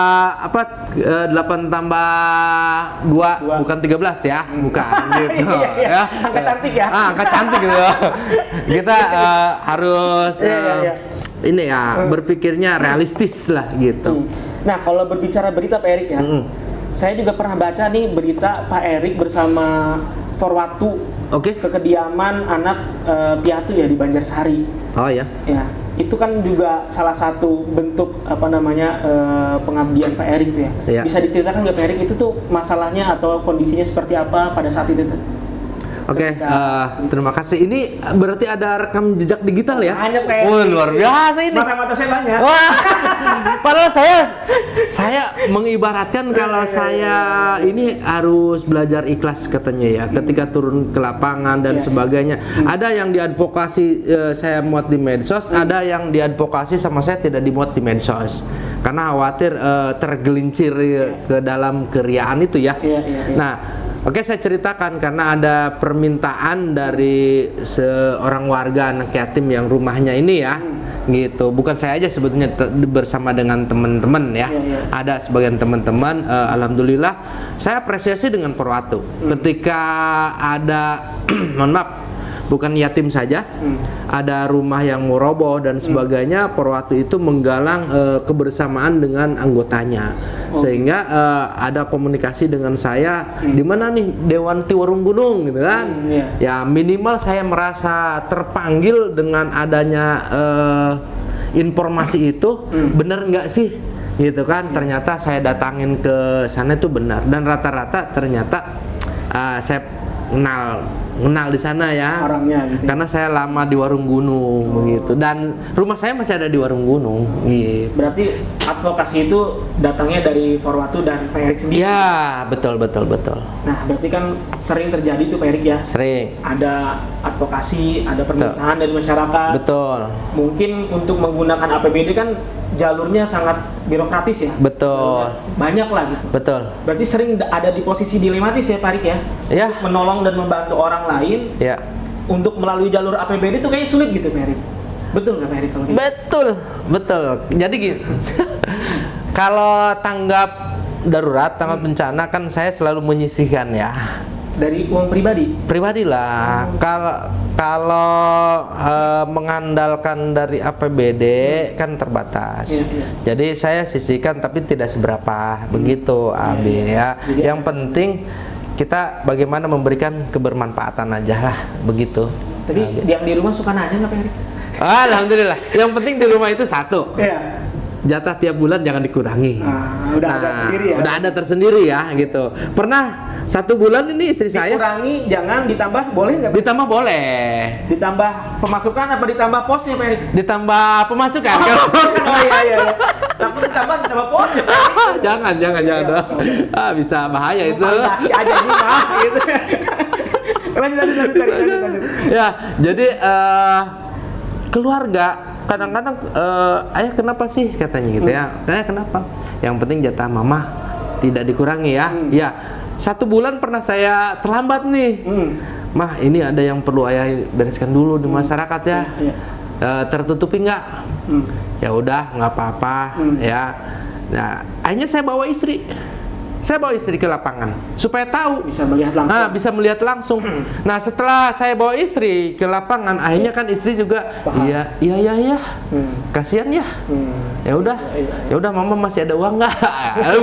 2 bukan 13 ya, bukan gitu. Ya. Angka cantik ya. Angka cantik gitu. Kita harus ini ya, berpikirnya realistis lah gitu. Nah, kalau berbicara berita Pak Erik ya. Saya juga pernah baca nih berita Pak Erik bersama Forwatu ke kediaman anak piatu ya di Banjarsari. Oh ya. Ya. Itu kan juga salah satu bentuk pengabdian Pak Erik tuh ya. Bisa diceritakan nggak Pak Erik itu tuh masalahnya atau kondisinya seperti apa pada saat itu tuh? Oke, terima kasih. Ini berarti ada rekam jejak digital ya? Banyak Pak Erik. Oh, luar biasa ini. Mata-mata saya banyak. Wah, padahal saya mengibaratkan kalau saya ini harus belajar ikhlas katanya ya. Ketika turun ke lapangan dan sebagainya. Ada yang diadvokasi saya muat di medsos, ada yang diadvokasi sama saya tidak dimuat di medsos. Karena khawatir tergelincir ke dalam keriaan itu ya. Nah, oke, saya ceritakan karena ada permintaan dari seorang warga anak yatim yang rumahnya ini ya, gitu. Bukan saya aja sebetulnya, bersama dengan teman-teman ya. Ada sebagian teman-teman, alhamdulillah, saya apresiasi dengan Forwatu. Ketika ada, mohon maaf, bukan yatim saja, ada rumah yang mau roboh dan sebagainya, Forwatu itu menggalang kebersamaan dengan anggotanya, sehingga ada komunikasi dengan saya, di mana nih Dewan Tiwarung Gunung gitu kan, ya minimal saya merasa terpanggil dengan adanya informasi itu, benar nggak sih, gitu kan? Ternyata saya datangin ke sana itu benar, dan rata-rata ternyata saya kenal di sana ya, orangnya gitu. Karena saya lama di Warung Gunung begitu, dan rumah saya masih ada di Warung Gunung gitu. Berarti advokasi itu datangnya dari Forwatu dan Pak Erik sendiri? Ya, betul. Nah, berarti kan sering terjadi tuh Pak Erik ya? Sering. Ada advokasi, ada permintaan dari masyarakat. Betul. Mungkin untuk menggunakan APBD kan jalurnya sangat birokratis ya? Betul. Banyak lah gitu. Betul. Berarti sering ada di posisi dilematis ya Pak Erik ya? Ya. Menolong dan membantu orang lain. Ya. Untuk melalui jalur APBD itu kayaknya sulit gitu Pak Erik. Betul nggak Pak Erik kalau gitu? Betul. Jadi gini, kalau tanggap darurat, tanggap bencana kan saya selalu menyisihkan ya. Dari uang pribadi? Pribadi lah. Kalau mengandalkan dari APBD kan terbatas. Jadi saya sisihkan tapi tidak seberapa begitu, Abi ya. Yang penting kita bagaimana memberikan kebermanfaatan aja lah begitu. Tapi yang di rumah suka nanya nggak Pak Erik? Alhamdulillah. Yang penting di rumah itu satu. Iya. Jatah tiap bulan jangan dikurangi. Udah ada sendiri ya. Udah ada tersendiri ya gitu. Pernah 1 bulan ini istri saya dikurangi, jangan ditambah, boleh nggak? Ditambah boleh. Ditambah pemasukan apa ditambah posnya Pak Erik? Ditambah pemasukan. Iya. Tapi ditambah posnya Pak Erik. jangan. Bisa bahaya itu. Kasih aja ini mah gitu. Lanjut. Ya, jadi keluarga kadang-kadang ayah kenapa sih katanya gitu ya. Ayah kenapa? Yang penting jatah mama tidak dikurangi ya. Ya, 1 bulan pernah saya terlambat nih. Mah, ini ada yang perlu ayah bereskan dulu di masyarakat ya. Tertutupi nggak? Ya udah, nggak apa-apa ya. Nah, akhirnya saya bawa istri. Saya bawa istri ke lapangan supaya tahu, bisa melihat langsung. Bisa melihat langsung. Nah, setelah saya bawa istri ke lapangan, akhirnya kan istri juga iya. Kasihan ya. Ya udah mama masih ada uang nggak?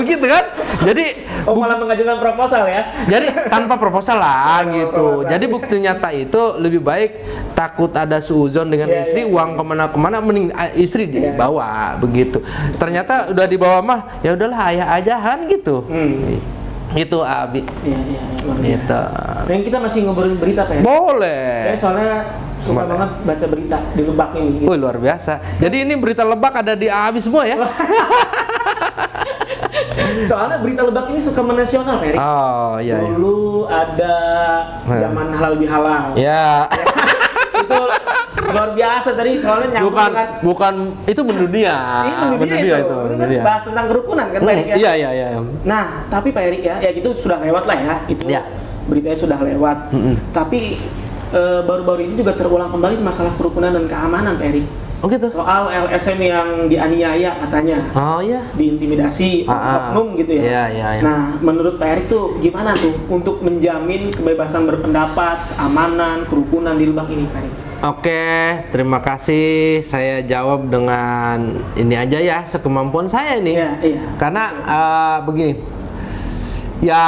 Begitu kan? Jadi malah mengajukan proposal ya. Jadi tanpa proposal lah gitu. Jadi bukti nyata itu lebih baik takut ada suuzon dengan istri, uang kemana-kemana mending istri dibawa begitu. Ternyata udah dibawa mah, ya udahlah ayah ajahan gitu. Itu Abi. Iya, luar biasa. Dan kita masih ngobrolin berita Pak ya? Boleh. Saya soalnya suka banget baca berita di Lebak ini. Gitu. Luar biasa. Jadi ini berita Lebak ada di Abi semua ya? Soalnya berita Lebak ini suka menasional Pak Erik. Oh iya. Dulu ada zaman halal bihalal. Ya. Itu luar biasa tadi soalnya nyambung bukan itu mendunia. Mendunia itu. Kan bahas tentang kerukunan kan Pak Erik ya. Iya. Nah, tapi Pak Erik ya itu sudah lewat lah ya. Itu beritanya sudah lewat. Tapi baru-baru ini juga terulang kembali masalah kerukunan dan keamanan Pak Erik. Oh gitu. Soal LSM yang dianiaya katanya. Oh iya. Diintimidasi oknum gitu ya. Iya. Nah, menurut Pak Erik tuh gimana tuh untuk menjamin kebebasan berpendapat, keamanan, kerukunan di Lebak ini Pak Erik? Oke, terima kasih. Saya jawab dengan ini aja ya, sekemampuan saya ini. Iya. Karena begini, ya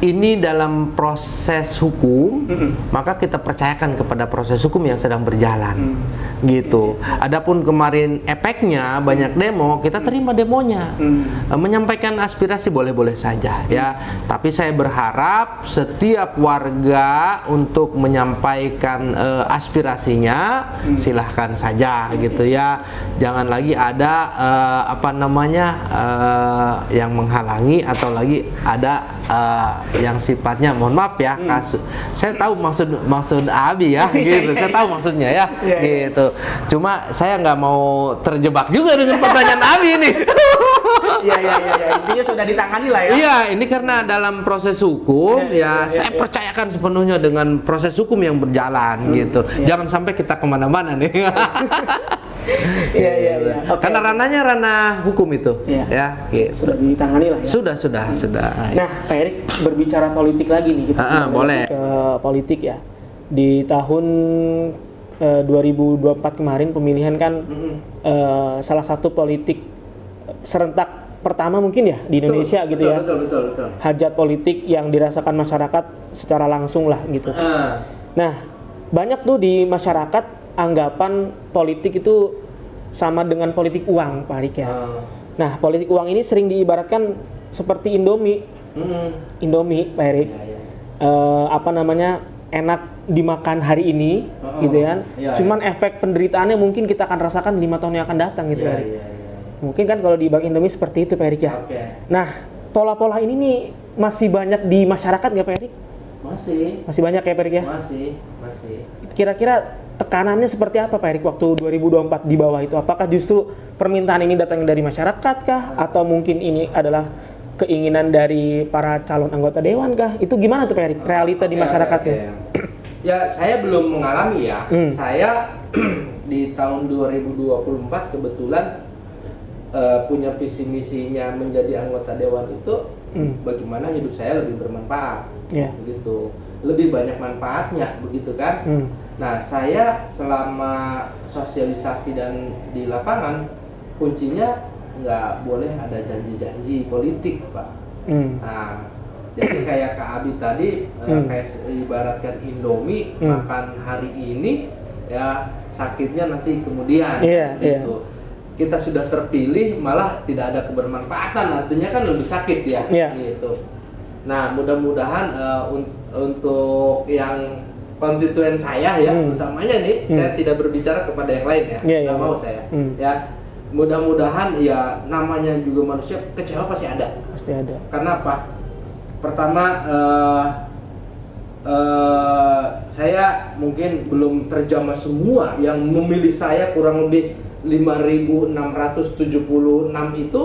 ini dalam proses hukum, maka kita percayakan kepada proses hukum yang sedang berjalan, gitu. Adapun kemarin efeknya banyak demo, kita terima demonya, menyampaikan aspirasi boleh-boleh saja, ya. Tapi saya berharap setiap warga untuk menyampaikan aspirasinya, silahkan saja, gitu ya. Jangan lagi ada yang menghalangi atau lagi ada yang sifatnya mohon maaf ya kasus. Saya tahu maksud Abi ya gitu. Saya tahu maksudnya ya gitu. Cuma saya nggak mau terjebak juga dengan pertanyaan Abi ini. Iya. Intinya sudah ditangani lah ya. Iya, ini karena dalam proses hukum saya percayakan sepenuhnya dengan proses hukum yang berjalan gitu. Jangan sampai kita kemana-mana nih. Iya. Karena ranahnya ranah hukum itu, ya. Gitu. Sudah ditangani lah ya. Sudah. Nah, Pak Erik berbicara politik lagi nih kita boleh. ke politik ya. Di tahun 2024 kemarin pemilihan kan salah satu politik serentak pertama mungkin ya di Indonesia gitu ya. Betul. Hajat politik yang dirasakan masyarakat secara langsung lah gitu. Nah, banyak tuh di masyarakat anggapan politik itu sama dengan politik uang, Pak Erik ya. Nah, politik uang ini sering diibaratkan seperti Indomie. Indomie, Pak Erik. Enak dimakan hari ini, gitu kan. Cuman efek penderitaannya mungkin kita akan rasakan 5 tahun yang akan datang gitu, Pak Erik. Mungkin kan kalau di Bank Indomie seperti itu, Pak Erik ya. Nah, pola-pola ini nih masih banyak di masyarakat nggak, Pak Erik? Masih banyak ya, Pak Erik ya? Masih. Kira-kira tekanannya seperti apa Pak Erik waktu 2024 di bawah itu? Apakah justru permintaan ini datang dari masyarakat kah? Atau mungkin ini adalah keinginan dari para calon anggota dewan kah? Itu gimana tuh Pak Erik? Realita di masyarakatnya? Ya, saya belum mengalami ya. Saya di tahun 2024 kebetulan punya visi misinya menjadi anggota dewan itu bagaimana hidup saya lebih bermanfaat. begitu. Lebih banyak manfaatnya, begitu kan? Nah, saya selama sosialisasi dan di lapangan, kuncinya nggak boleh ada janji-janji politik, Pak. Nah, jadi kayak Kak Abi tadi, kayak ibaratkan Indomie, makan hari ini, ya sakitnya nanti kemudian, gitu. Kita sudah terpilih, malah tidak ada kebermanfaatan, artinya kan lebih sakit ya, gitu. Nah, mudah-mudahan untuk yang konstituen saya ya, utamanya nih, saya tidak berbicara kepada yang lain ya, nggak mau saya, ya. Mudah-mudahan ya, namanya juga manusia, kecewa pasti ada. Pasti ada. Karena apa? Pertama, saya mungkin belum terjamah semua yang memilih saya, kurang lebih 5.676 itu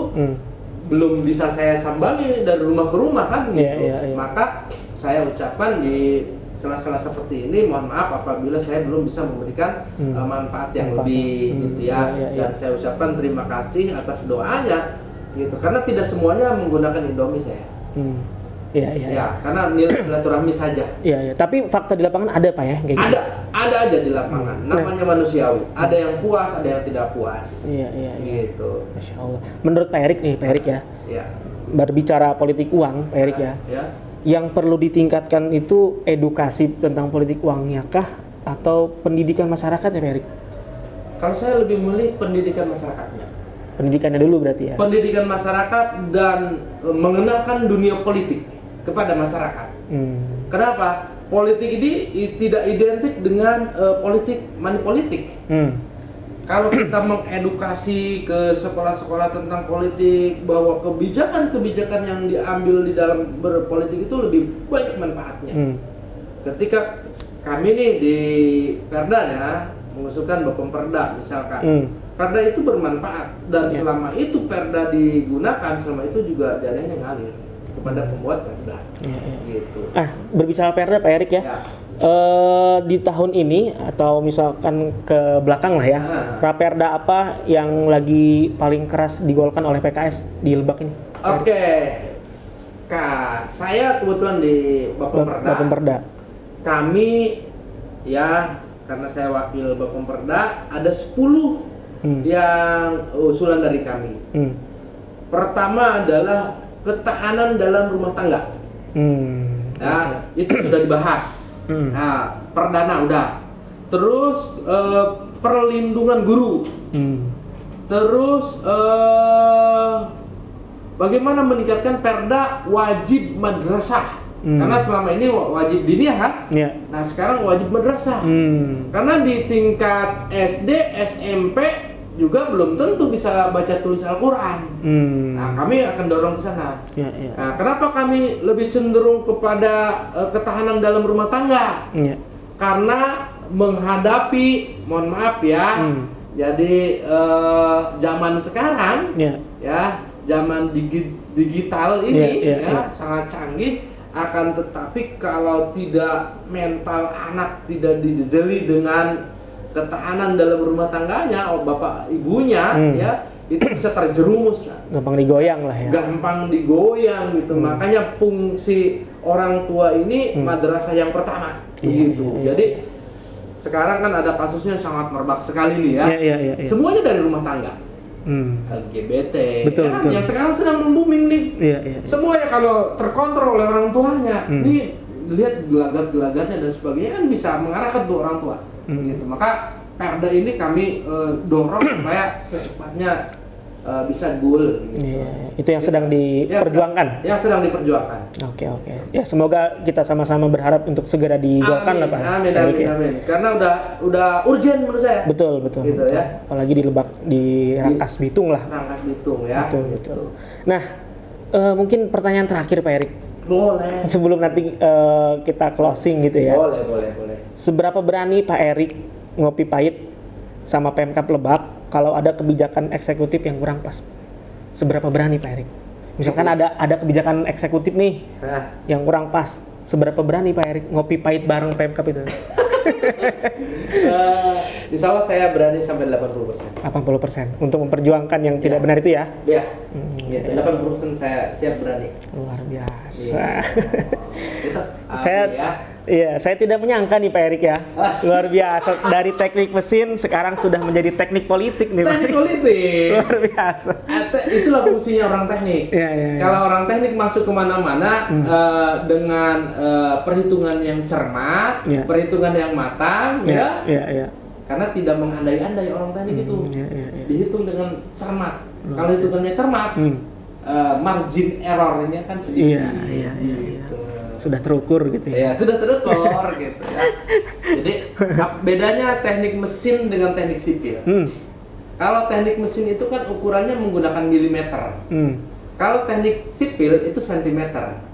belum bisa saya sambangi dari rumah ke rumah kan gitu. Maka saya ucapkan di sela-sela seperti ini, mohon maaf apabila saya belum bisa memberikan manfaat yang lebih gitu ya. Dan saya ucapkan terima kasih atas doanya gitu, karena tidak semuanya menggunakan Indomie saya. Ya, karena nilai silaturahmi saja. Tapi fakta di lapangan ada, Pak ya, kayak gitu. Ada aja di lapangan. Namanya manusiawi. Ada yang puas, ada yang tidak puas. Gitu. Masya Allah. Menurut Pak Erik nih, Pak Erik ya. Berbicara politik uang, Pak Erik ya. Yang perlu ditingkatkan itu edukasi tentang politik uangnya kah atau pendidikan masyarakat ya, Pak Erik? Kalau saya lebih memilih pendidikan masyarakatnya. Pendidikannya dulu berarti ya. Pendidikan masyarakat dan mengenalkan dunia politik kepada masyarakat. Kenapa? Politik ini tidak identik dengan politik manipolitik. Kalau kita mengedukasi ke sekolah-sekolah tentang politik, bahwa kebijakan-kebijakan yang diambil di dalam berpolitik itu lebih banyak manfaatnya. Ketika kami nih di Perda mengusulkan Bapemperda misalkan, Perda itu bermanfaat dan selama itu Perda digunakan, selama itu juga dananya ngalir kepada pembuat Perda. Gitu. Berbicara Perda, Pak Erik ya. Di tahun ini atau misalkan ke belakang lah ya, Raperda apa yang lagi paling keras digolkan oleh PKS di Lebak ini? Saya kebetulan di Bapemperda. Kami ya, karena saya wakil Bapemperda, ada 10 yang usulan dari kami. Pertama adalah ketahanan dalam rumah tangga. Itu sudah dibahas. Nah, perdana udah. Terus perlindungan guru. Terus bagaimana meningkatkan Perda wajib madrasah. Karena selama ini wajib diniyah kan? Nah, sekarang wajib madrasah. Karena di tingkat SD, SMP juga belum tentu bisa baca tulis Al-Quran. Nah, kami akan dorong ke sana. Nah, kenapa kami lebih cenderung kepada ketahanan dalam rumah tangga? Karena menghadapi, mohon maaf ya, jadi zaman sekarang, ya, zaman digital ini sangat canggih. Akan tetapi kalau tidak mental anak tidak dijejeli dengan ketahanan dalam rumah tangganya, bapak ibunya, ya, itu bisa terjerumus lah. Gampang digoyang lah ya. Gampang digoyang gitu. Makanya fungsi orang tua ini madrasah yang pertama, gitu. Jadi sekarang kan ada kasusnya sangat merebak sekali nih ya. Semuanya dari rumah tangga. LGBT, betul. Yang sekarang sedang booming nih. Semuanya kalau terkontrol oleh orang tuanya, nih lihat gelagat-gelagatnya dan sebagainya kan bisa mengarahkan tuh orang tua. Gitu. Maka Perda ini kami dorong supaya secepatnya bisa goal. Gitu. Itu yang sedang diperjuangkan. Yang sedang diperjuangkan. Oke. Ya, semoga kita sama-sama berharap untuk segera digolkan lah Pak. Amin. Karena udah urgent menurut saya. Betul. Gitu ya. Apalagi di Lebak, di Rangkas Bitung lah. Rangkas Bitung ya. Betul. Nah, mungkin pertanyaan terakhir Pak Erik. Boleh. Sebelum nanti kita closing gitu ya. Boleh. Seberapa berani Pak Erik ngopi pahit sama Pemkab Lebak kalau ada kebijakan eksekutif yang kurang pas? Seberapa berani Pak Erik? Misalkan ada kebijakan eksekutif nih yang kurang pas. Seberapa berani Pak Erik ngopi pahit bareng Pemkab itu? Insya Allah saya berani sampai 80%. 80% untuk memperjuangkan yang tidak benar itu ya. Iya. Ya, 80% saya siap berani. Luar biasa. Itu Saya ya. Iya, saya tidak menyangka nih Pak Erik ya. Asik. Luar biasa, dari teknik mesin sekarang sudah menjadi teknik politik nih Pak Teknik Erik. politik. Luar biasa. Itulah fungsinya orang teknik. Iya, iya, iya. Kalau orang teknik masuk kemana-mana dengan perhitungan yang cermat, Iya. perhitungan yang matang, ya. Iya, iya. Karena tidak mengandai-andai orang teknik itu. Iya, iya, iya. Dihitung dengan cermat. Kalau hitungannya cermat, margin errornya kan sedikit. Iya, iya, iya, iya. Sudah terukur gitu ya. Ya, sudah terukur gitu ya. Jadi bedanya teknik mesin dengan teknik sipil. Kalau teknik mesin itu kan ukurannya menggunakan milimeter. Kalau teknik sipil itu sentimeter.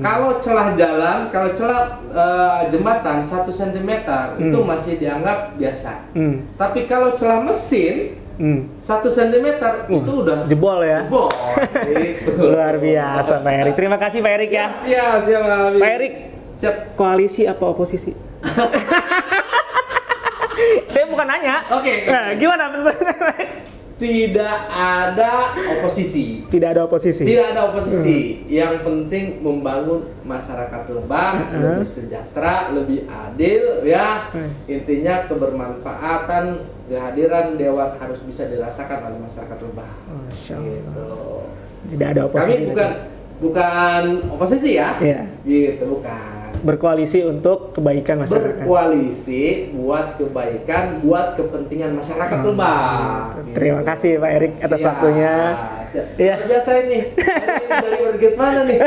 Kalau celah jalan, kalau celah jembatan 1 cm itu masih dianggap biasa. Tapi kalau celah mesin 1 cm itu udah Jebol ya. jebol. Gitu. Luar biasa Pak Erik. Terima kasih Pak Erik ya. Siap, Pak Erik, siap. koalisi apa oposisi? Saya bukan nanya. Oke. Nah, gimana maksudnya? Tidak ada oposisi. Tidak ada oposisi. Tidak ada oposisi. Yang penting membangun masyarakat Lebak lebih sejahtera, lebih adil ya. Intinya kebermanfaatan kehadiran dewan harus bisa dirasakan oleh masyarakat Lebak. Masya Allah. Gitu. Tidak ada oposisi. Kami bukan oposisi ya. Iya. Gitu, bukan. Berkoalisi untuk kebaikan masyarakat. Berkoalisi buat kebaikan, buat kepentingan masyarakat Lebak. Terima kasih Pak Erik atas Siap, waktunya. siap. Iya. Luar biasa ini. Dari berget mana nih?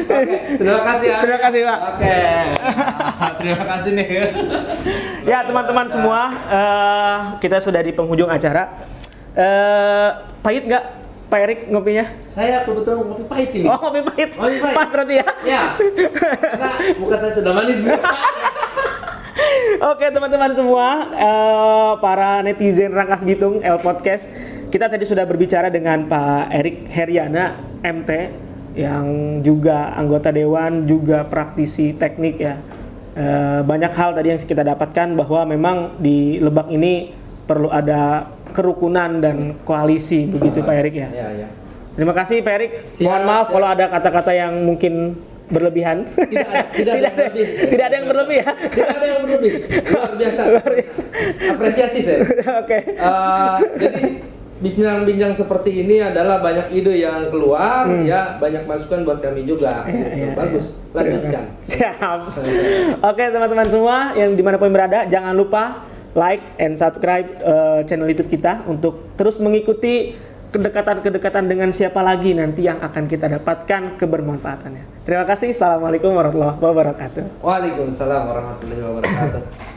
Oke, terima kasih ya. Terima kasih Pak. Oke. Terima kasih nih. Ya teman-teman semua, kita sudah di penghujung acara. Pahit nggak Pak Erik ngopinya? Saya kebetulan ngopi pahit ini. Oh, ngopi pahit. Ngopi pahit. Pas berarti ya? Ya. Karena muka saya sudah manis. Oke teman-teman semua, para netizen Rangkas Bitung L Podcast, kita tadi sudah berbicara dengan Pak Erik Heryana MT yang juga anggota dewan, juga praktisi teknik ya. Banyak hal tadi yang kita dapatkan bahwa memang di Lebak ini perlu ada kerukunan dan koalisi begitu Pak Erik ya. Iya. Terima kasih Pak Erik. Siap, Mohon maaf siap. kalau ada kata-kata yang mungkin berlebihan. Tidak ada yang berlebih. Tidak ada yang berlebih ya. Tidak ada yang berlebih. Luar biasa. Luar biasa. Apresiasi saya. Oke. Jadi bincang-bincang seperti ini adalah banyak ide yang keluar, ya banyak masukan buat kami juga. Iya, Bagus, lanjutkan. Siap. Oke teman-teman semua yang dimanapun berada, jangan lupa like and subscribe channel YouTube kita untuk terus mengikuti kedekatan-kedekatan dengan siapa lagi nanti yang akan kita dapatkan kebermanfaatannya. Terima kasih. Assalamualaikum warahmatullahi wabarakatuh. Waalaikumsalam warahmatullahi wabarakatuh.